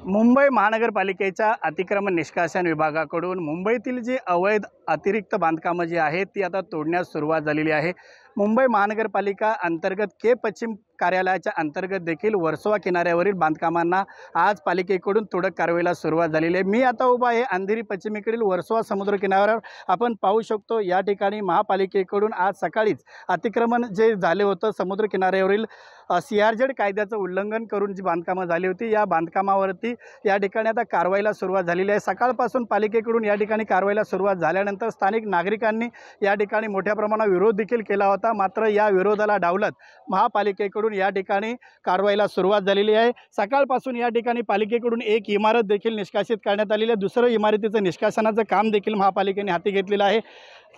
मुंबई महानगरपालिकेच्या अतिक्रमण निष्कासन विभागाकडून मुंबईतील जी अवैध अतिरिक्त बांधकामं जी आहेत ती आता तोडण्यास सुरुवात झालेली आहे। मुंबई महानगरपालिका अंतर्गत के पश्चिम कार्यालयाच्या अंतर्गत देखील वर्सोवा किनाऱ्यावरील बांधकामांना आज पालिकेकडून तोडक कारवाईला सुरुवात झालेली आहे। मी आता उभा आहे अंधेरी पश्चिमेकडील वर्सोवा समुद्र किनाऱ्यावर। आपण पाहू शकतो या ठिकाणी महापालिकेकडून आज सकाळीच अतिक्रमण जे झाले होतं समुद्र किनाऱ्यावरील CRZ कायद्याचं उल्लंघन करून जी बांधकामं झाली होती या बांधकामावरती या ठिकाणी आता कारवाईला सुरुवात झालेली आहे। सकाळपासून पालिकेकडून या ठिकाणी कारवाईला सुरुवात झाल्यानंतर स्थानिक नागरिकांनी या ठिकाणी मोठ्या प्रमाणात विरोध देखील केला होता। मात्र या विरोधाला डावलत महापालिकेकडून या ठिकाणी कारवाईला सुरुवात झालेली आहे। सकाळपासून या ठिकाणी पालिकेकडून एक इमारत देखील निष्कासित करण्यात आलेली आहे। दुसरं इमारतीचं निष्कासनाचं काम देखील महापालिकेने हाती घेतलेलं आहे।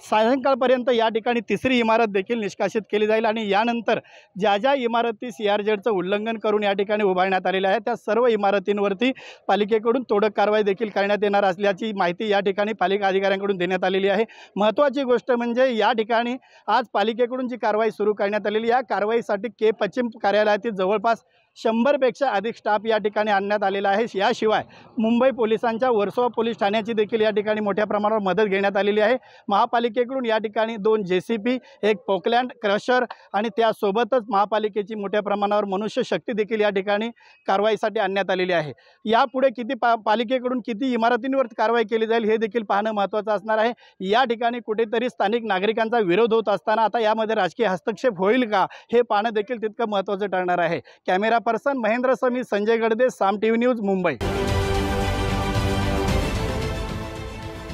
सायंकाळपर्यंत या ठिकाणी तिसरी इमारत देखील निष्कासित केली जाईल आणि यानंतर ज्या ज्या इमारती CRZचं उल्लंघन करून या ठिकाणी उभारण्यात आलेल्या आहेत त्या सर्व इमारतींवरती पालिकेकडून तोडक कारवाई देखील करण्यात येणार असल्याची माहिती या ठिकाणी पालिका अधिकाऱ्यांकडून देण्यात आलेली आहे। महत्त्वाची गोष्ट म्हणजे या ठिकाणी आज पालिकेकडून जी कारवाई सुरू करण्यात आलेली या कारवाईसाठी के पश्चिम कार्यालयातील जवळपास 100 पेक्षा अधिक स्टाफ या ठिकाणी आणण्यात आलेला आहे। याशिवाय मुंबई पोलिसांच्या वर्सोवा पोलीस ठाण्याची देखील या ठिकाणी मोठ्या प्रमाणावर मदत घेण्यात आलेली आहे। महापालिकेकडून या ठिकाणी 2 JCB, एक पोकलँड क्रशर आणि त्यासोबतच महापालिकेची मोठ्या प्रमाणावर मनुष्यशक्ती देखील या ठिकाणी कारवाईसाठी आणण्यात आलेली आहे। यापुढे किती पालिकेकडून किती इमारतींवर कारवाई केली जाईल हे देखील पाहणं महत्त्वाचं असणार आहे। या ठिकाणी कुठेतरी स्थानिक नागरिकांचा विरोध होत असताना आता यामध्ये राजकीय हस्तक्षेप होईल का हे पाहणं देखील तितकं महत्त्वाचं ठरणार आहे। कॅमेरा पर्सन महेंद्र समी, संजय गडदे, साम TV न्यूज, मुंबई।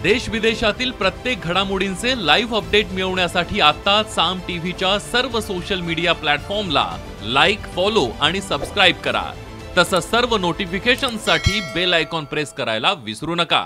देश विदेशातील प्रत्येक घडामोडींचे लाईव्ह अपडेट मिळवण्यासाठी आता साम टीव्हीच्या सर्व सोशल मीडिया प्लॅटफॉर्मला लाईक, फॉलो आणि सबस्क्राईब करा। तसंच सर्व नोटिफिकेशनसाठी बेल आयकॉन प्रेस करायला विसरू नका।